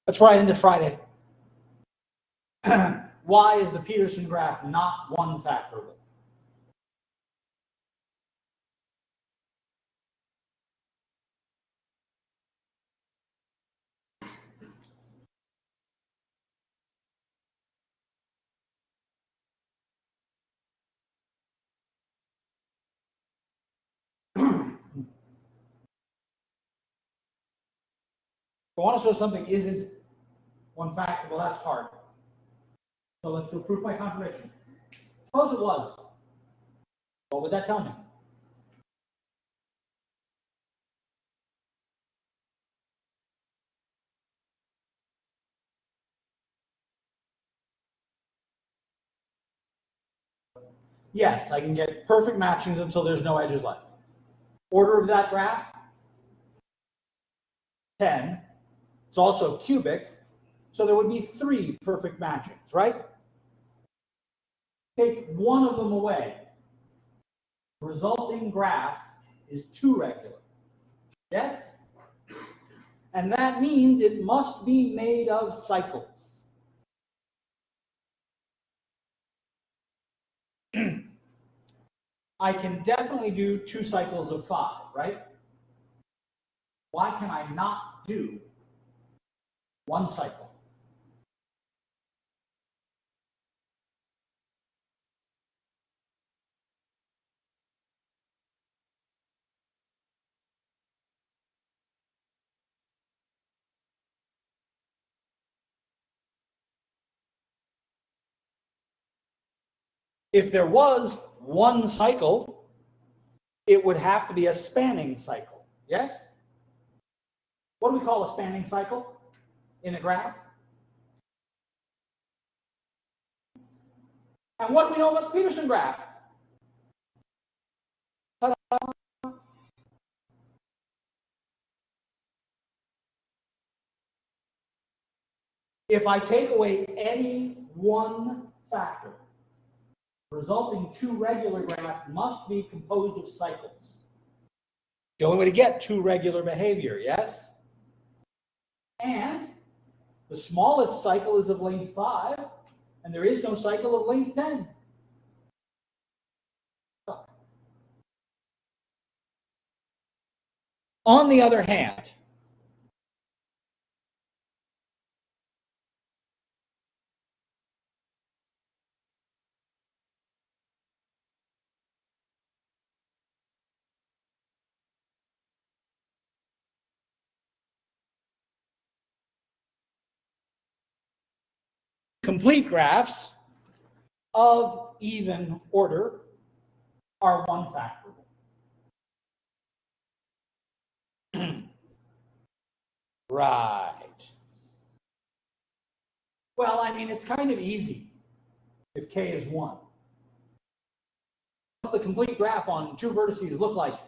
That's where I ended Friday. Why is the Peterson graph not one factorable? I want to show something isn't one factor. Well, that's hard. So let's do proof by contradiction. Suppose it was. What would that tell me? Yes, I can get perfect matchings until there's no edges left. Order of that graph, 10. It's also cubic, so there would be 3 perfect matchings, right? Take one of them away. The resulting graph is 2 regular. Yes? And that means it must be made of cycles. I can definitely do 2 cycles of 5, right? Why can I not do 1 cycle? If there was 1 cycle, it would have to be a spanning cycle. Yes? What do we call a spanning cycle in a graph? And what do we know about the Peterson graph? Ta-da. If I take away any one factor, the resulting 2 regular graph must be composed of cycles. The only way to get 2 regular behavior, yes? And the smallest cycle is of length 5, and there is no cycle of length 10. On the other hand, complete graphs of even order are 1 factorable. Right. Well, I mean, it's kind of easy if k is 1. What's the complete graph on 2 vertices look like?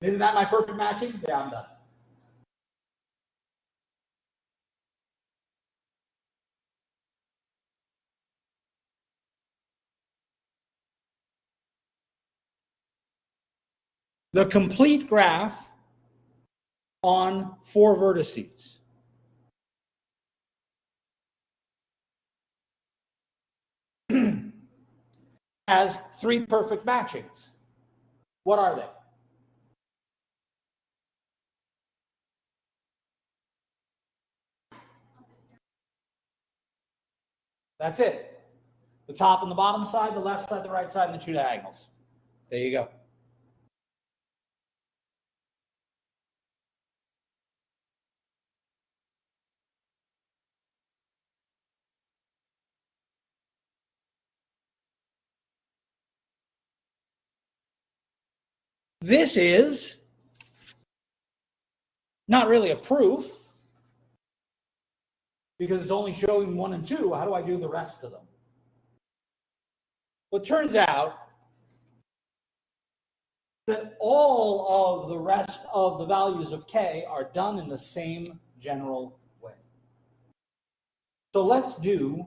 Isn't that my perfect matching? Yeah, I'm done. The complete graph on 4 vertices has 3 perfect matchings. What are they? That's it. The top and the bottom side, the left side, the right side, and the 2 diagonals. There you go. This is not really a proof because it's only showing 1 and 2. How do I do the rest of them? Well, it turns out that all of the rest of the values of k are done in the same general way. So let's do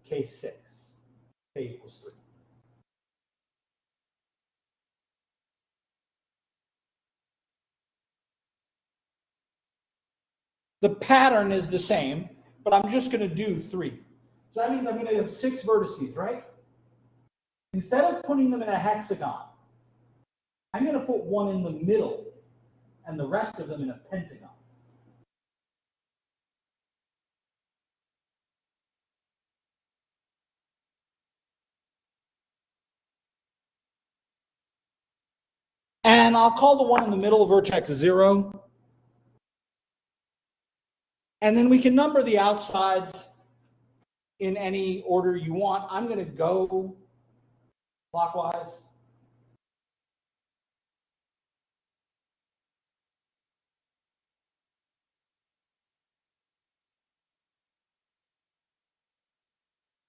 case 6, k equals 3. The pattern is the same, but I'm just going to do 3. So that means I'm going to have 6 vertices, right? Instead of putting them in a hexagon, I'm going to put one in the middle and the rest of them in a pentagon. And I'll call the one in the middle vertex 0. And then we can number the outsides in any order you want. I'm going to go clockwise.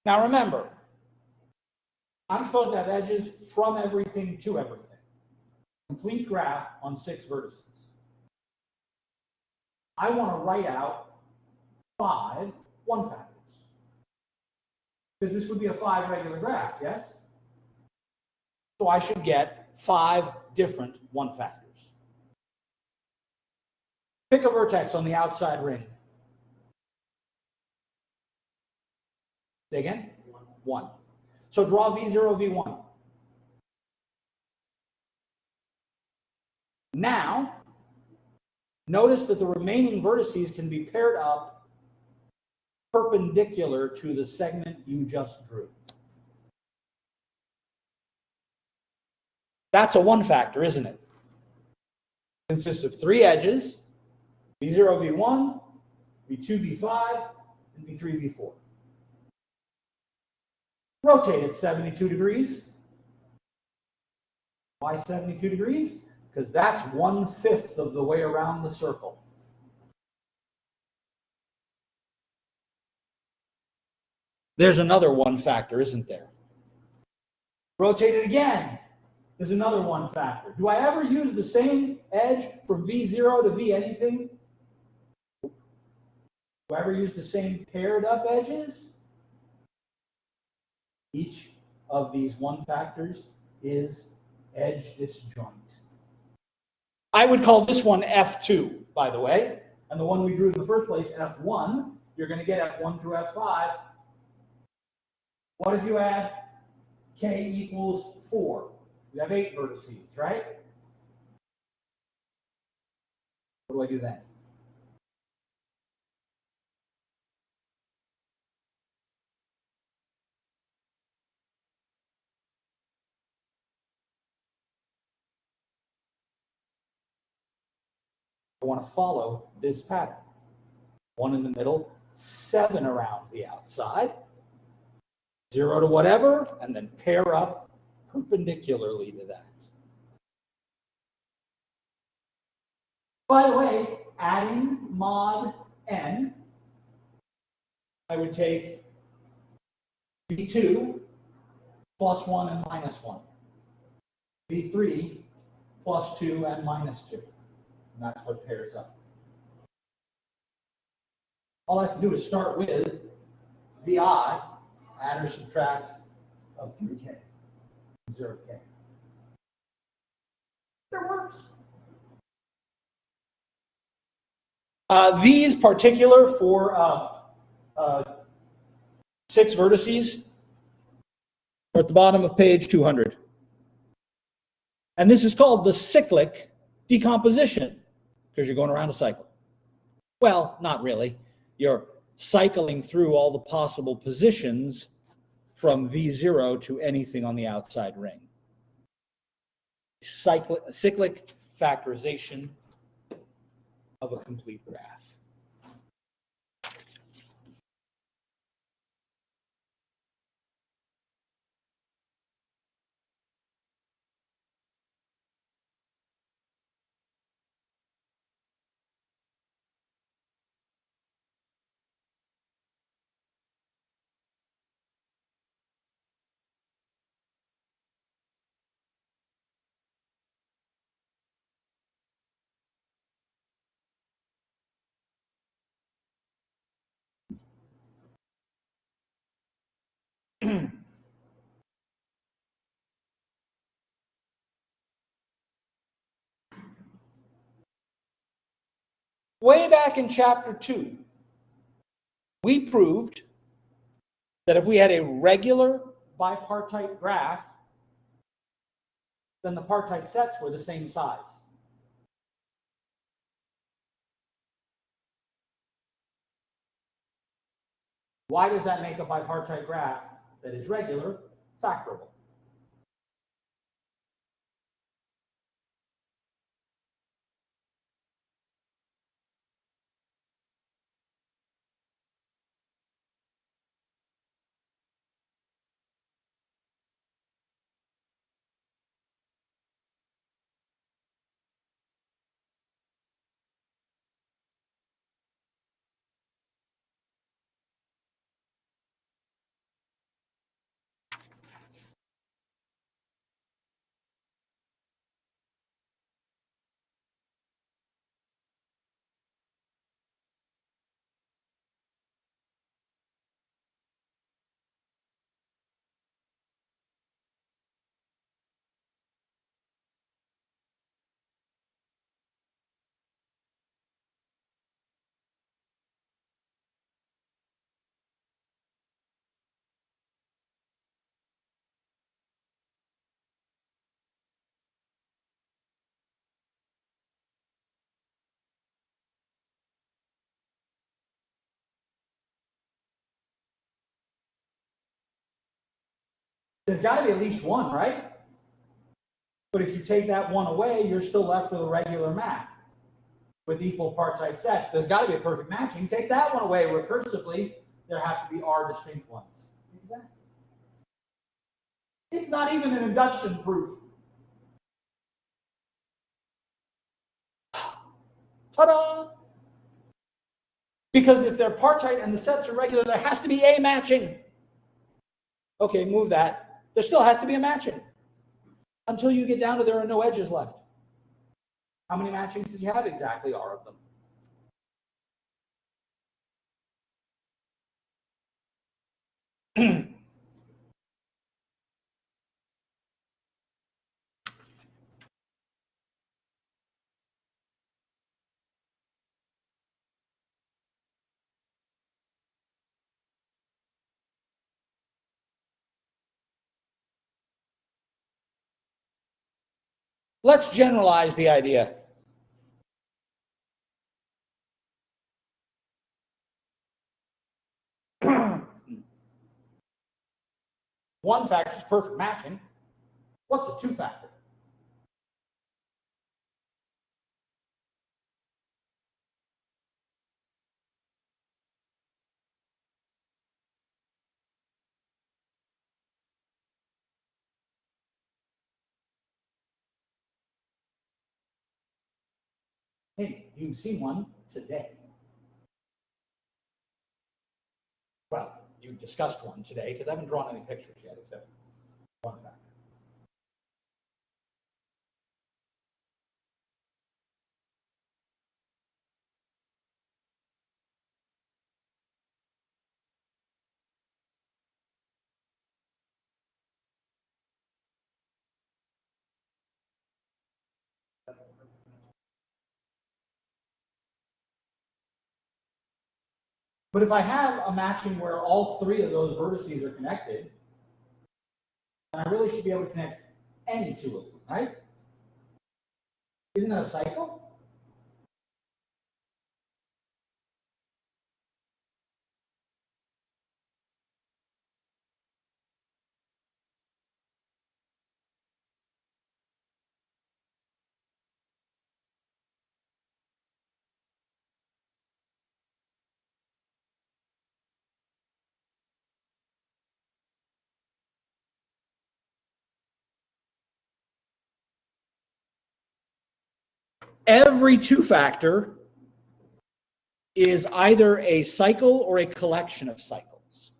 Now remember, I'm supposed to have edges from everything to everything. Complete graph on 6 vertices. I want to write out 5 one factors. Because this would be a 5 regular graph, yes? So I should get 5 different one factors. Pick a vertex on the outside ring. Say again? 1. So draw V0, V1. Now, notice that the remaining vertices can be paired up perpendicular to the segment you just drew. That's a one factor, isn't it? It consists of 3 edges, V0, V1, V2, V5, and V3, V4. Rotate it 72 degrees. Why 72 degrees? Because that's 1/5 of the way around the circle. There's another one factor, isn't there? Rotate it again. There's another one factor. Do I ever use the same edge from V0 to V anything? Do I ever use the same paired up edges? Each of these one factors is edge disjoint. I would call this one F2, by the way, and the one we drew in the first place, F1. You're going to get F1 through F5. What if you add K equals 4? You have 8 vertices, right? What do I do then? I want to follow this pattern. 1 in the middle, 7 around the outside, 0 to whatever, and then pair up perpendicularly to that. By the way, adding mod n, I would take V2 plus 1 and minus 1. V3 plus 2 and minus 2. And that's what pairs up. All I have to do is start with VI, add or subtract of 3K, 0K. It works. These particular for 6 vertices are at the bottom of page 200. And this is called the cyclic decomposition because you're going around a cycle. Well, not really. You're cycling through all the possible positions from V0 to anything on the outside ring. Cyclic factorization of a complete graph. Way back in chapter 2, we proved that if we had a regular bipartite graph, then the partite sets were the same size. Why does that make a bipartite graph that is regular factorable? There's got to be at least one, right? But if you take that one away, you're still left with a regular map with equal partite sets. There's got to be a perfect matching. Take that one away recursively, there have to be R distinct ones. Exactly. It's not even an induction proof. Ta-da! Because if they're partite and the sets are regular, there has to be a matching. Okay, move that. There still has to be a matching until you get down to there are no edges left. How many matchings did you have? Exactly R of them. Let's generalize the idea. One factor is perfect matching. What's a two factor? Hey, you've seen one today. Well, you discussed one today because I haven't drawn any pictures yet except one factor. But if I have a matching where all three of those vertices are connected, then I really should be able to connect any two of them, right? Isn't that a cycle? Every two factor is either a cycle or a collection of cycles.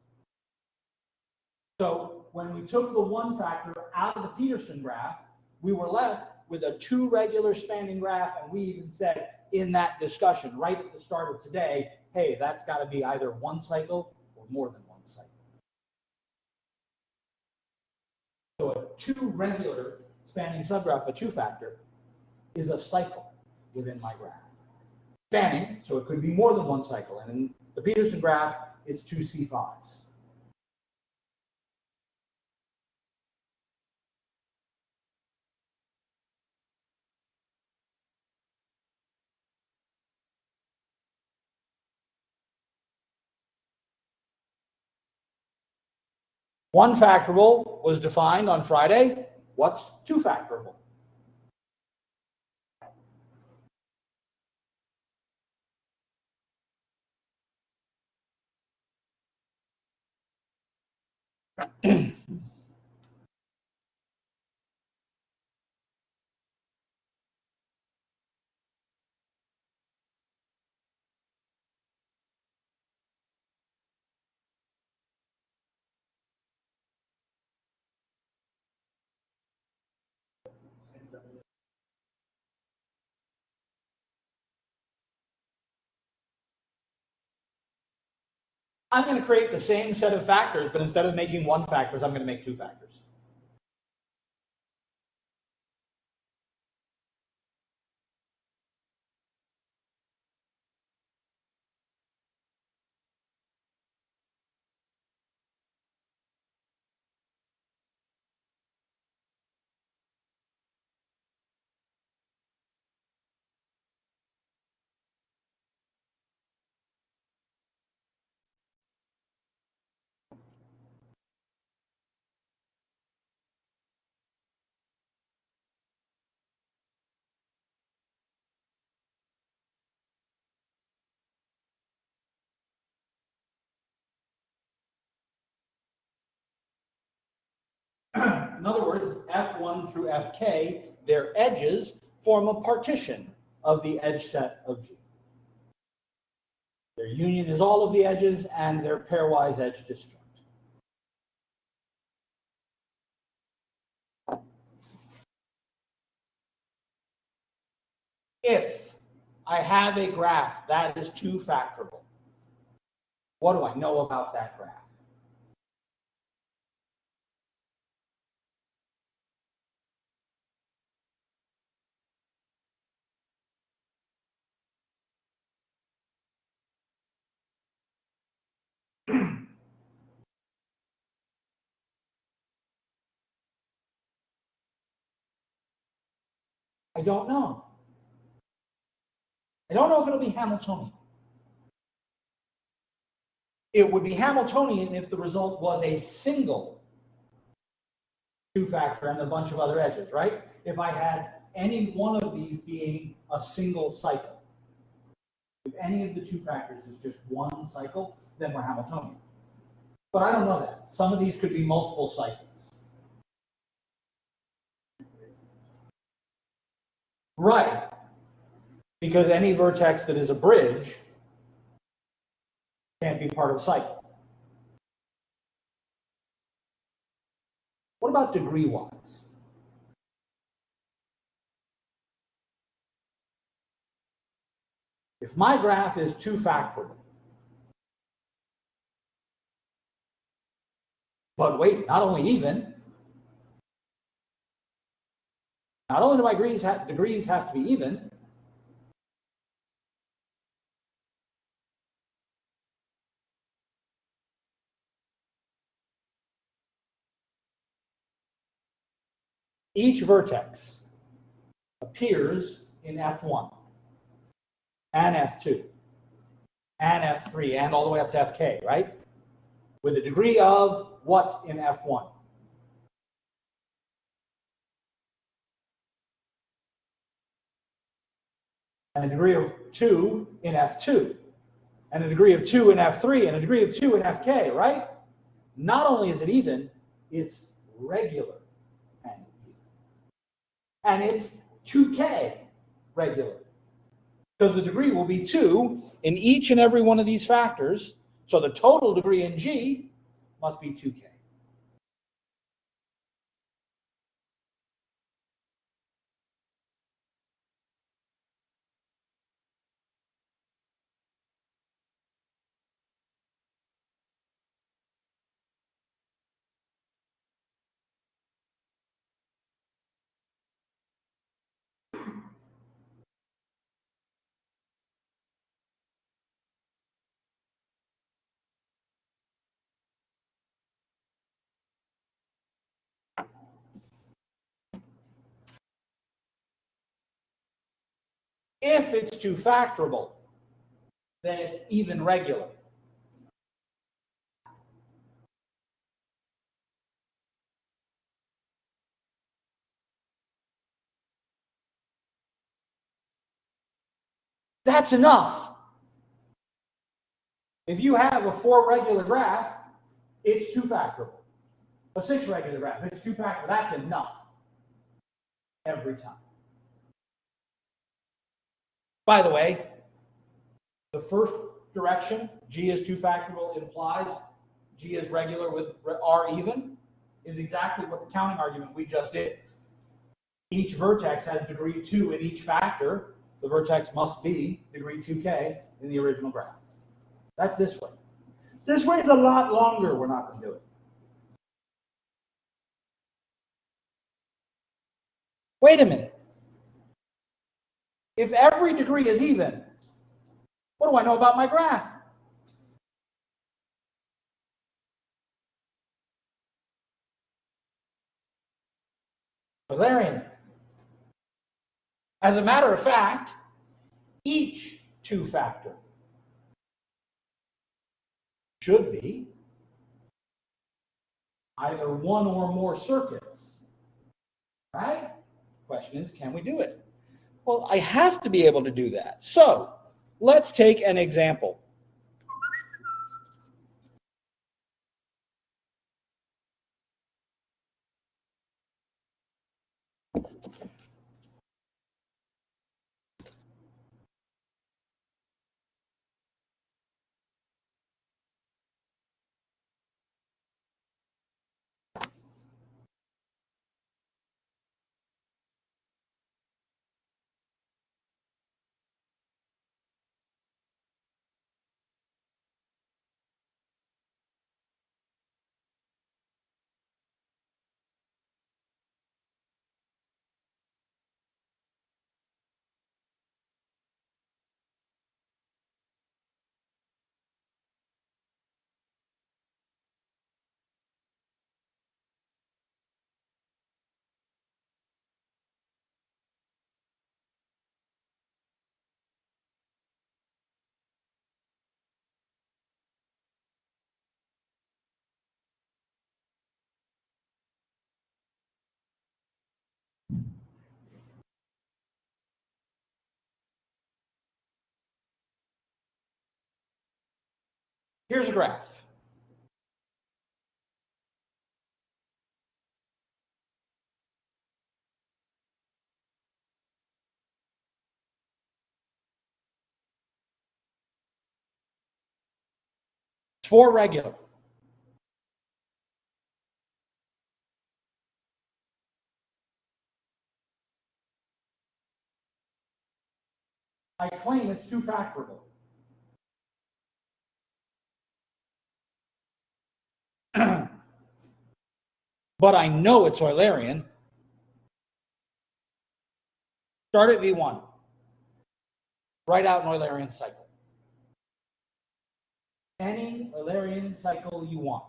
So when we took the one factor out of the Peterson graph, we were left with a two regular spanning graph, and we even said in that discussion right at the start of today, hey, that's got to be either one cycle or more than one cycle. So a two regular spanning subgraph, a two factor, is a cycle within my graph. spanning, so it could be more than one cycle. And in the Peterson graph, it's two C5s. One factorable was defined on Friday. What's two factorable? I'm going to create the same set of factors, but instead of making one factors, I'm going to make two factors. In other words, F1 through Fk, their edges form a partition of the edge set of G. Their union is all of the edges and their pairwise edge disjoint. If I have a graph that is two factorable, what do I know about that graph? I don't know. I don't know if it'll be Hamiltonian. It would be Hamiltonian if the result was a single two factor and a bunch of other edges, right? If I had any one of these being a single cycle, if any of the two factors is just one cycle, then we're Hamiltonian. But I don't know that. Some of these could be multiple cycles. Right. Because any vertex that is a bridge can't be part of a cycle. What about degree-wise? If my graph is two factorable, but wait, not only even, not only do my degrees have to be even, each vertex appears in F1 and F2 and F3 and all the way up to Fk, right? With a degree of what in F1? And a degree of 2 in F2, and a degree of 2 in F3, and a degree of 2 in Fk, right? Not only is it even, it's regular and even. And it's 2K regular, because the degree will be 2 in each and every one of these factors, so the total degree in G must be 2K. If it's two-factorable, then it's even regular. That's enough. If you have a 4 regular graph, it's two-factorable. A 6 regular graph, it's two-factorable. That's enough every time. By the way, the first direction, G is two-factorable, implies G is regular with R even, is exactly what the counting argument we just did. Each vertex has degree 2 in each factor. The vertex must be degree 2k in the original graph. That's this way. This way is a lot longer. We're not going to do it. Wait a minute. If every degree is even, what do I know about my graph? Eulerian. As a matter of fact, each two-factor should be either one or more circuits, right? Question is, can we do it? Well, I have to be able to do that. So let's take an example. Here's a graph. It's 4 regular. I claim it's two-factorable. But I know it's Eulerian. Start at V1. Write out an Eulerian cycle. Any Eulerian cycle you want.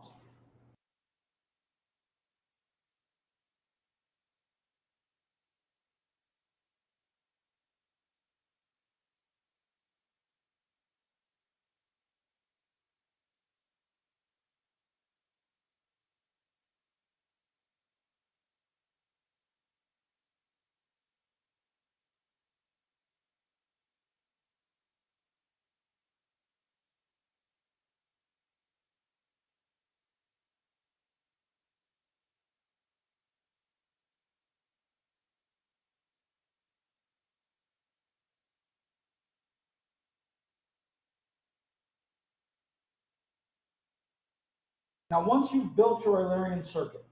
Now, once you've built your Eulerian circuit,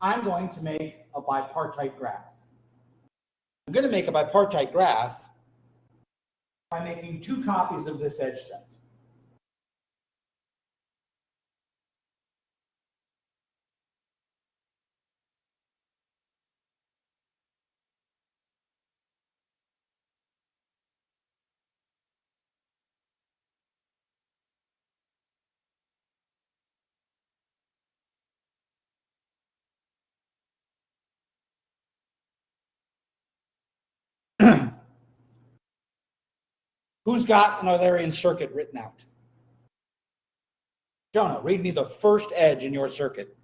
I'm going to make a bipartite graph. I'm going to make a bipartite graph by making 2 copies of this edge set. Who's got an Eulerian circuit written out? Jonah, read me the first edge in your circuit.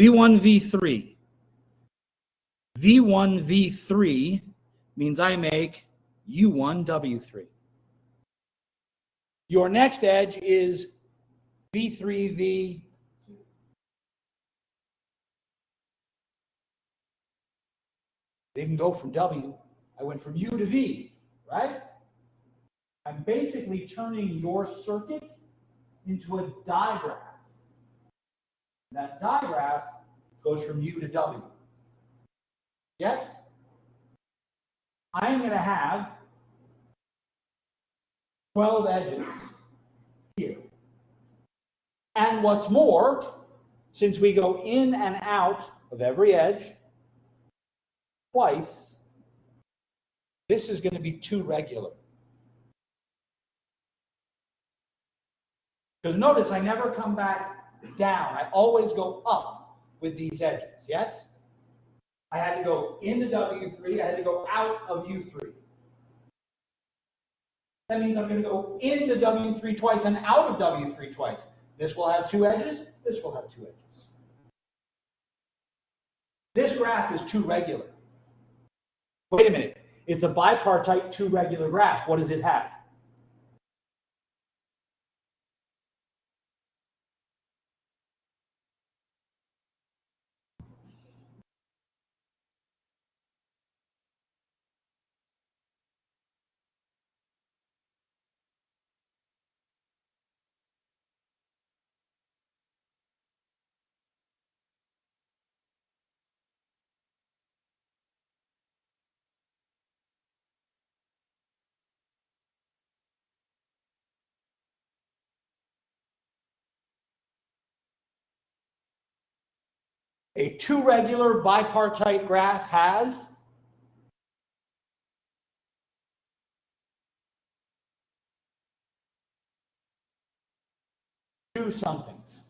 V1, V3. V1, V3 means I make U1, W3. Your next edge is V3, V. It didn't go from W. I went from U to V, right? I'm basically turning your circuit into a digraph. That digraph goes from U to W. Yes? I'm going to have 12 edges here. And what's more, since we go in and out of every edge twice, this is going to be too regular. Because notice I never come back down. I always go up with these edges, yes? I had to go into W3, I had to go out of U3. That means I'm going to go into W3 twice and out of W3 twice. This will have two edges, this will have two edges. This graph is too regular. Wait a minute, it's a bipartite two regular graph. What does it have? A two regular bipartite graph has two somethings.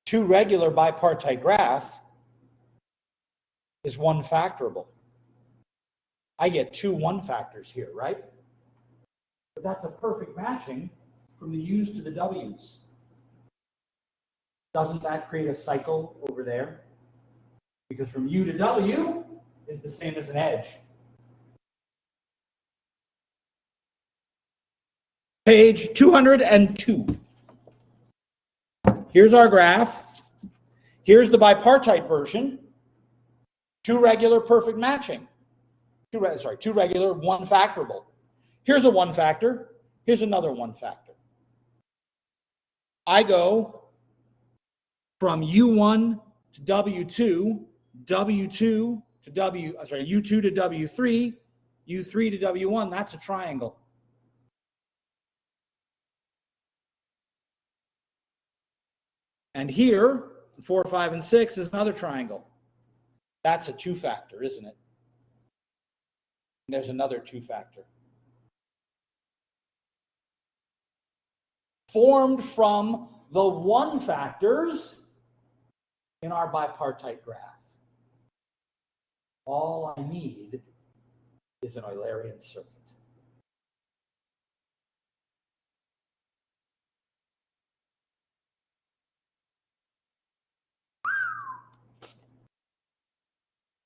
Two regular bipartite graph is one factorable. I get two one factors here, right? But that's a perfect matching from the U's to the W's. Doesn't that create a cycle over there? Because from U to W is the same as an edge. Page 202. Here's our graph. Here's the bipartite version. Two regular perfect matching. Two regular one factorable. Here's a one factor. Here's another one factor. I go from U1 to W2, U2 to W3, U3 to W1. That's a triangle. And here, 4, 5, and 6 is another triangle. That's a two factor, isn't it? And there's another two factor. Formed from the one factors in our bipartite graph. All I need is an Eulerian circuit.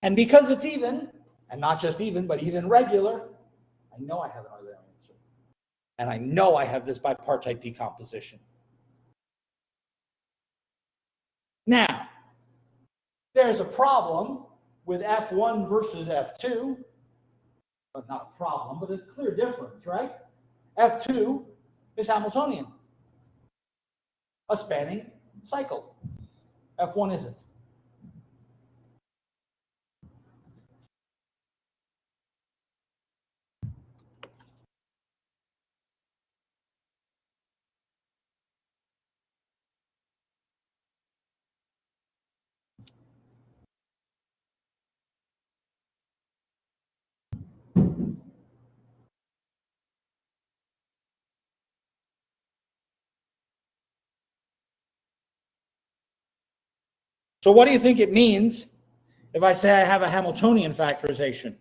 And because it's even, and not just even, but even regular, I know I have an Eulerian circuit. And I know I have this bipartite decomposition. Now, there's a problem with F1 versus F2. But not a problem, but a clear difference, right? F2 is Hamiltonian, a spanning cycle. F1 isn't. So what do you think it means if I say I have a Hamiltonian factorization?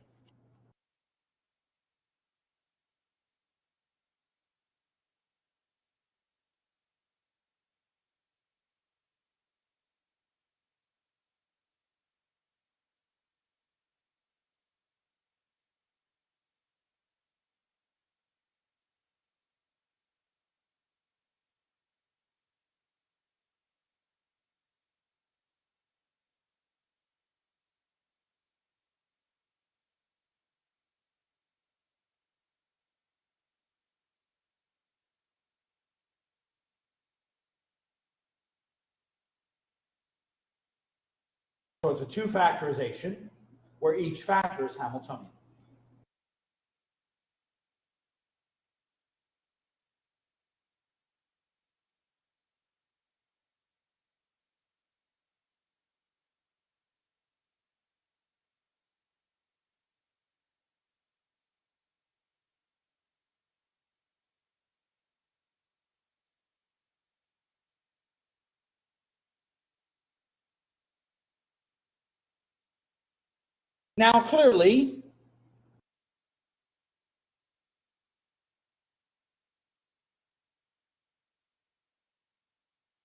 So it's a two factorization where each factor is Hamiltonian. Now, clearly,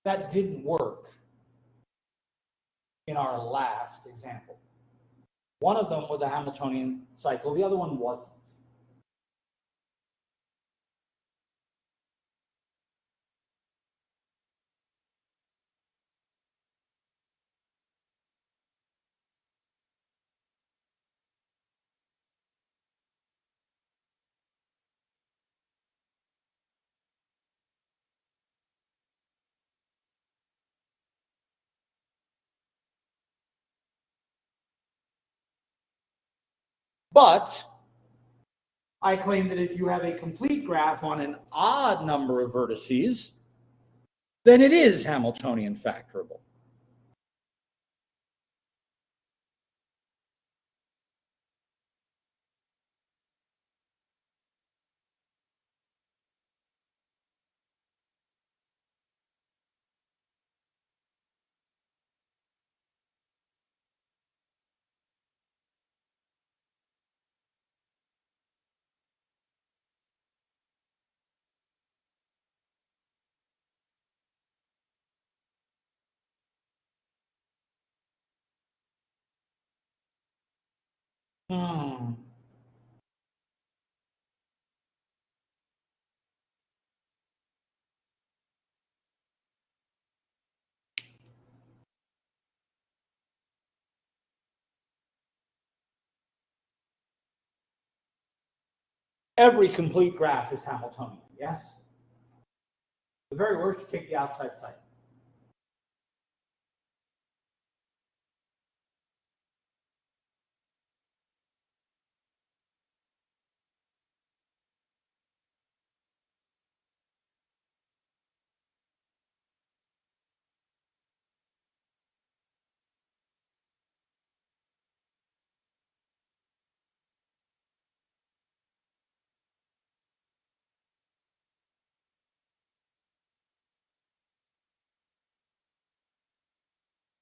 that didn't work in our last example. One of them was a Hamiltonian cycle, the other one wasn't. But I claim that if you have a complete graph on an odd number of vertices, then it is Hamiltonian factorable. Hmm. Every complete graph is Hamiltonian, yes? The very worst, you take the outside side.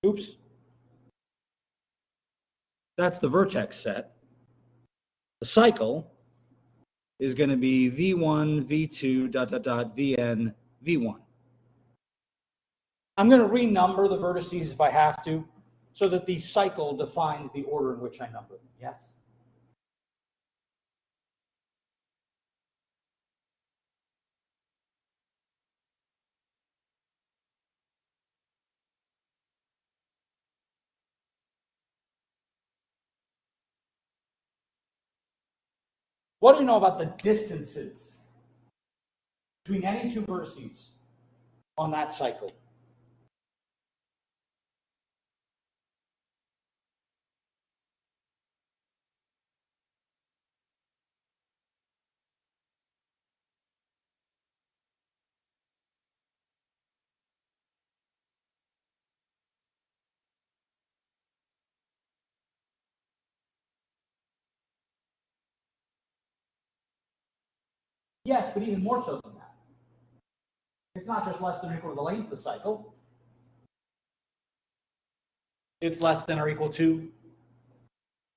Oops. That's the vertex set. The cycle is going to be V1, V2, Vn, V1. I'm going to renumber the vertices if I have to, so that the cycle defines the order in which I number them, yes? What do you know about the distances between any two vertices on that cycle? Yes, but even more so than that. It's not just less than or equal to the length of the cycle. It's less than or equal to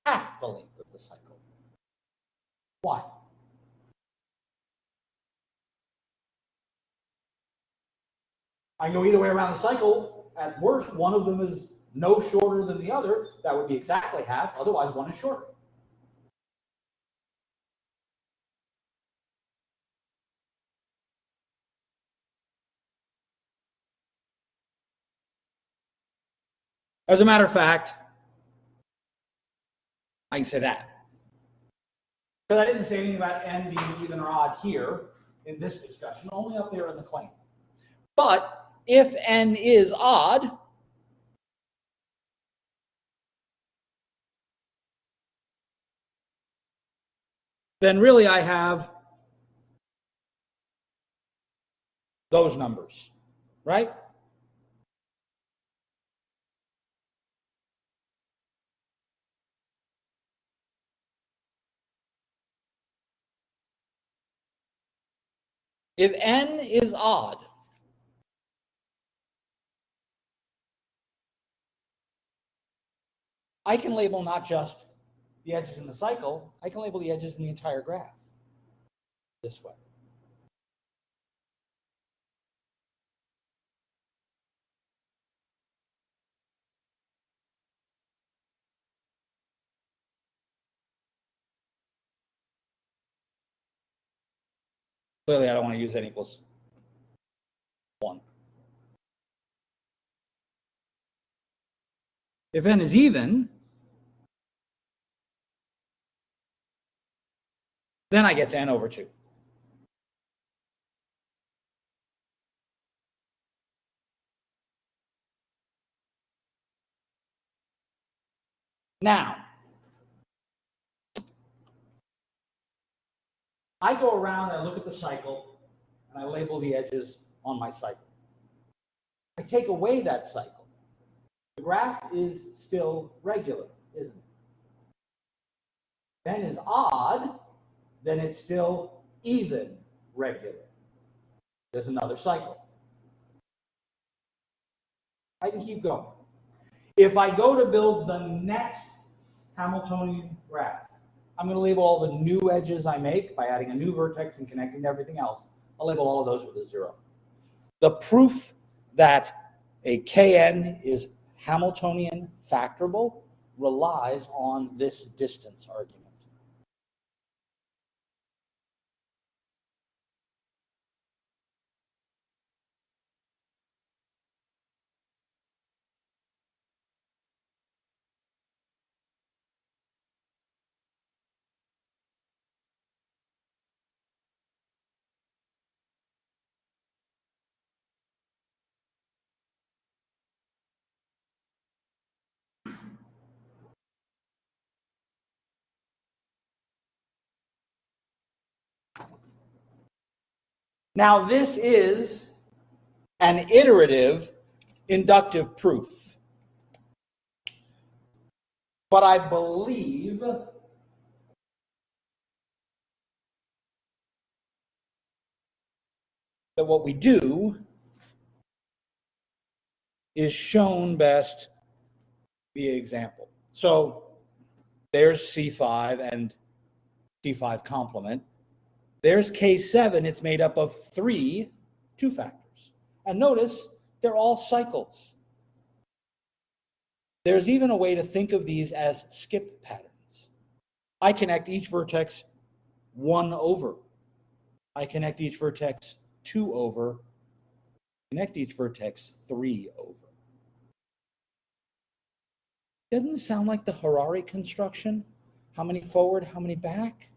half the length of the cycle. Why? I can go either way around the cycle. At worst, one of them is no shorter than the other. That would be exactly half. Otherwise, one is shorter. As a matter of fact, I can say that. Because I didn't say anything about n being even or odd here in this discussion, only up there in the claim. But if n is odd, then really I have those numbers, right? If n is odd, I can label not just the edges in the cycle, I can label the edges in the entire graph this way. Clearly, I don't want to use n equals 1. If n is even, then I get to n over 2. Now, I go around and I look at the cycle and I label the edges on my cycle. I take away that cycle. The graph is still regular, isn't it? Then is odd, then it's still even regular. There's another cycle. I can keep going. If I go to build the next Hamiltonian graph, I'm going to label all the new edges I make by adding a new vertex and connecting to everything else. I'll label all of those with a 0. The proof that a Kn is Hamiltonian factorable relies on this distance argument. Now, this is an iterative inductive proof. But I believe that what we do is shown best via example. So there's C5 and C5 complement. There's K7. It's made up of 3 two factors. And notice they're all cycles. There's even a way to think of these as skip patterns. I connect each vertex 1 over. I connect each vertex 2 over. Connect each vertex 3 over. Doesn't it sound like the Harari construction? How many forward, how many back?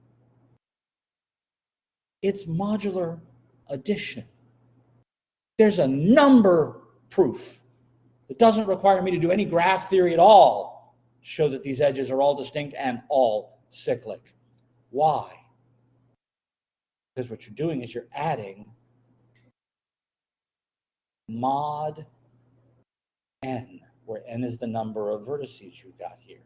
It's modular addition. There's a number proof that doesn't require me to do any graph theory at all to show that these edges are all distinct and all cyclic. Why? Because what you're doing is you're adding mod n, where n is the number of vertices you got here.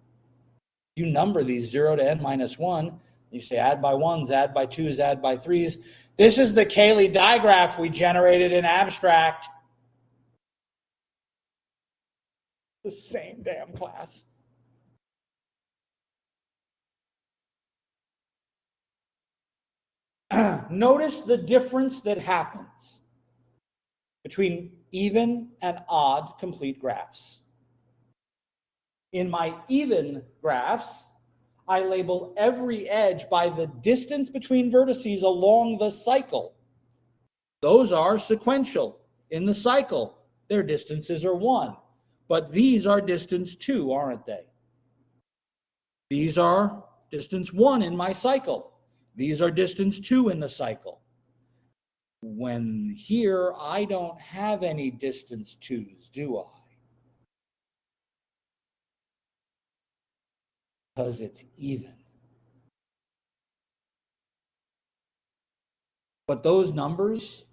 You number these 0 to n minus 1, You say add by ones, add by twos, add by threes. This is the Cayley digraph we generated in abstract. The same damn class. Notice the difference that happens between even and odd complete graphs. In my even graphs, I label every edge by the distance between vertices along the cycle. Those are sequential. In the cycle, their distances are 1. But these are distance 2, aren't they? These are distance 1 in my cycle. These are distance 2 in the cycle. When here, I don't have any distance 2s, do I? Because it's even. But those numbers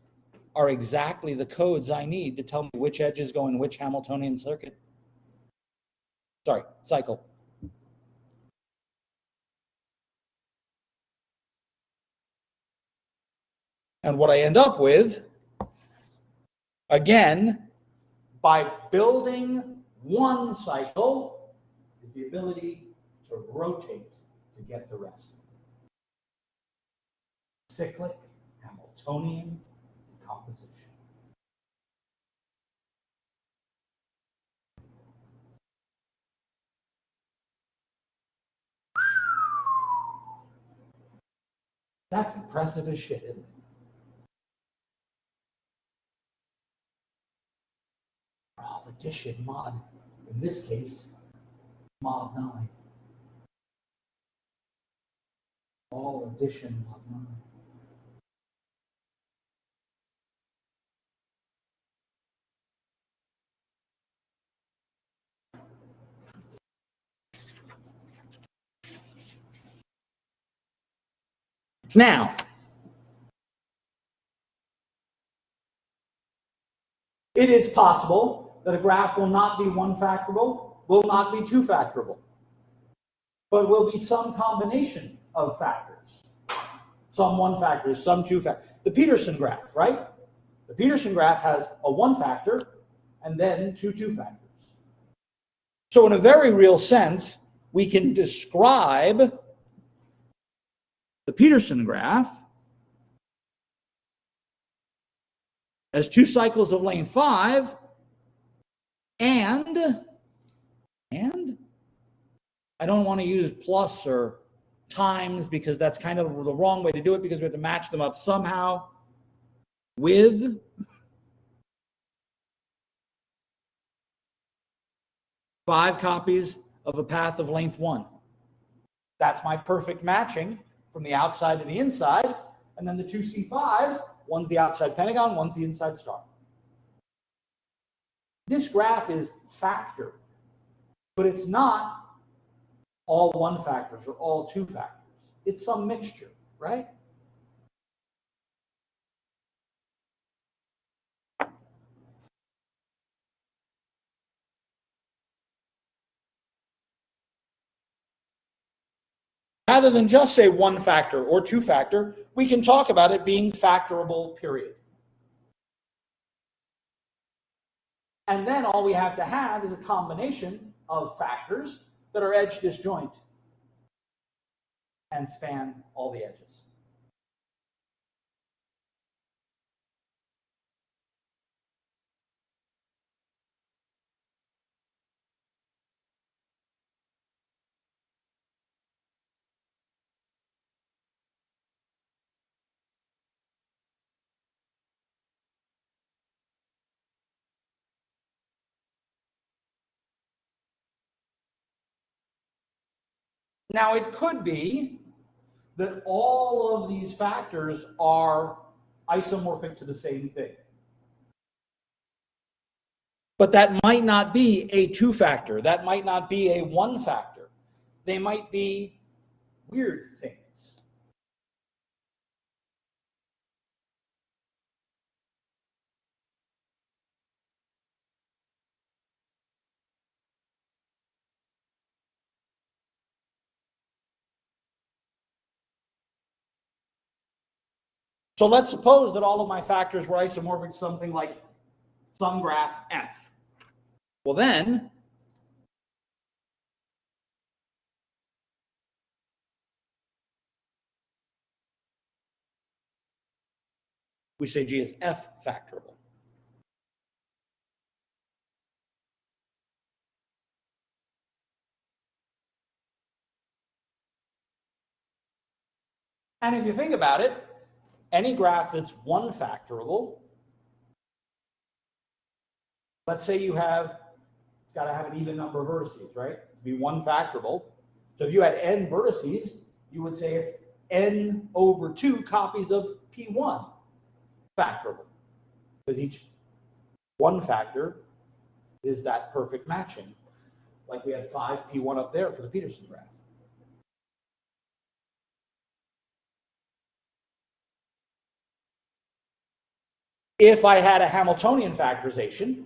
are exactly the codes I need to tell me which edges go in which Hamiltonian circuit. Sorry, cycle. And what I end up with, again, by building one cycle, is the ability to rotate to get the rest. Cyclic Hamiltonian decomposition. That's impressive as shit, isn't it? Oh, addition mod, in this case, mod 9. All addition mod 9. Now, it is possible that a graph will not be one factorable, will not be two factorable, but will be some combination of factors. Some one factors, some two factors. The Peterson graph, right? The Peterson graph has a one factor and then two factors. So in a very real sense, we can describe the Peterson graph as two cycles of length 5 and I don't want to use plus or times because that's kind of the wrong way to do it because we have to match them up somehow with five copies of a path of length 1. That's my perfect matching from the outside to the inside. And then the two C5s, one's the outside pentagon, one's the inside star. This graph is factored, but it's not all one factors or all two factors. It's some mixture, right? Rather than just say one factor or two factor, we can talk about it being factorable, period. And then all we have to have is a combination of factors that are edge disjoint and span all the edges. Now, it could be that all of these factors are isomorphic to the same thing. But that might not be a two factor. That might not be a one factor. They might be weird things. So let's suppose that all of my factors were isomorphic to something like some graph f. Well then, we say G is f factorable. And if you think about it, any graph that's one factorable, let's say you have, it's got to have an even number of vertices, right? To be one factorable. So if you had n vertices, you would say it's n over 2 copies of P1 factorable. Because each one factor is that perfect matching. Like we had 5 P1 up there for the Peterson graph. If I had a Hamiltonian factorization,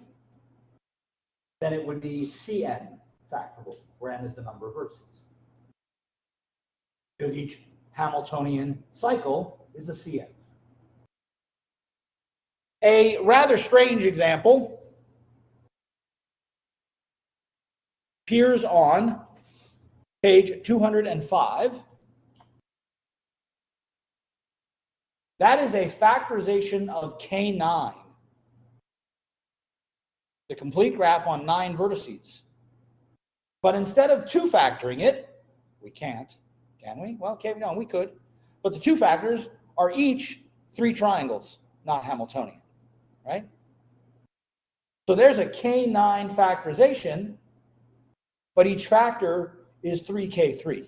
then it would be Cn factorable, where n is the number of vertices. Because each Hamiltonian cycle is a Cn. A rather strange example appears on page 205. That is a factorization of K9. The complete graph on 9 vertices. But instead of 2 factoring it, we can't, can we? Well, no, we could. But the 2 factors are each 3 triangles, not Hamiltonian, right? So there's a K9 factorization, but each factor is 3K3.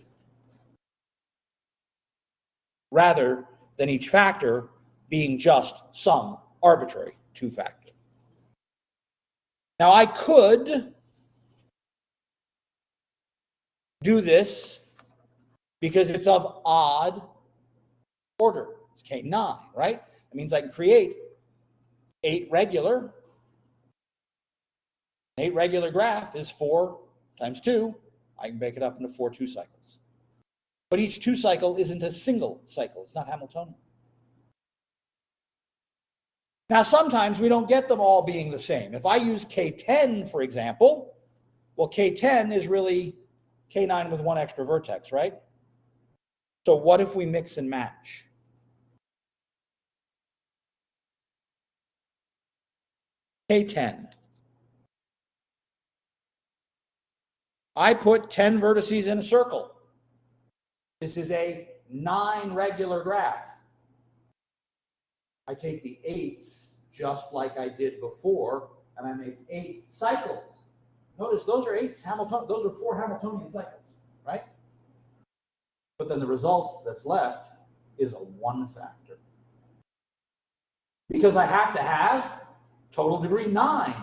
Rather than each factor being just some arbitrary 2 factor. Now I could do this because it's of odd order. It's K9, right? It means I can create 8 regular. 8 regular graph is 4 times 2. I can break it up into 4 2 cycles. But each 2 cycle isn't a single cycle. It's not Hamiltonian. Now, sometimes we don't get them all being the same. If I use K10, for example, well, K10 is really K9 with 1 extra vertex, right? So what if we mix and match? K10. I put 10 vertices in a circle. This is a 9 regular graph. I take the 8s just like I did before, and I make 8 cycles. Notice those are 8 Hamiltonian, those are 4 Hamiltonian cycles, right? But then the result that's left is a 1 factor. Because I have to have total degree 9.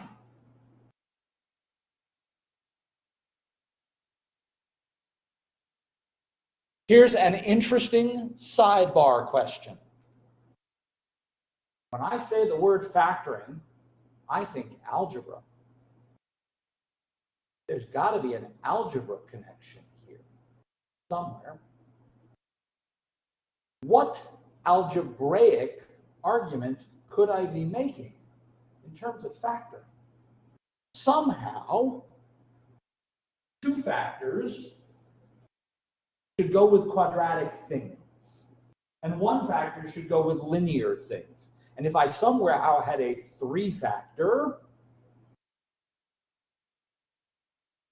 Here's an interesting sidebar question. When I say the word factoring, I think algebra. There's got to be an algebra connection here somewhere. What algebraic argument could I be making in terms of factoring? Somehow, 2 factors should go with quadratic things, and 1 factor should go with linear things. And if I somewhere had a 3 factor,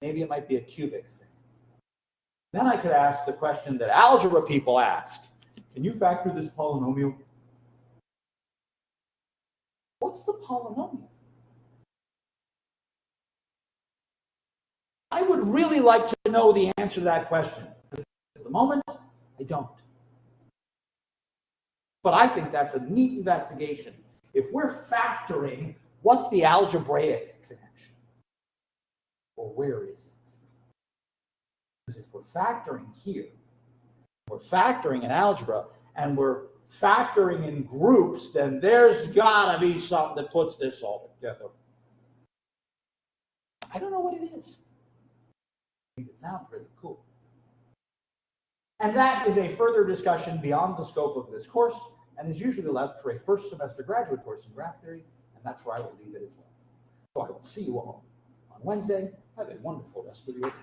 maybe it might be a cubic thing. Then I could ask the question that algebra people ask. Can you factor this polynomial? What's the polynomial? I would really like to know the answer to that question. At the moment, I don't. But I think that's a neat investigation. If we're factoring, what's the algebraic connection? Or where is it? Because if we're factoring here, we're factoring in algebra, and we're factoring in groups, then there's got to be something that puts this all together. I don't know what it is. I think it sounds really cool. And that is a further discussion beyond the scope of this course. and is usually left for a first semester graduate course in graph theory, and that's where I will leave it as well. So I will see you all on Wednesday. Have a wonderful rest of your day.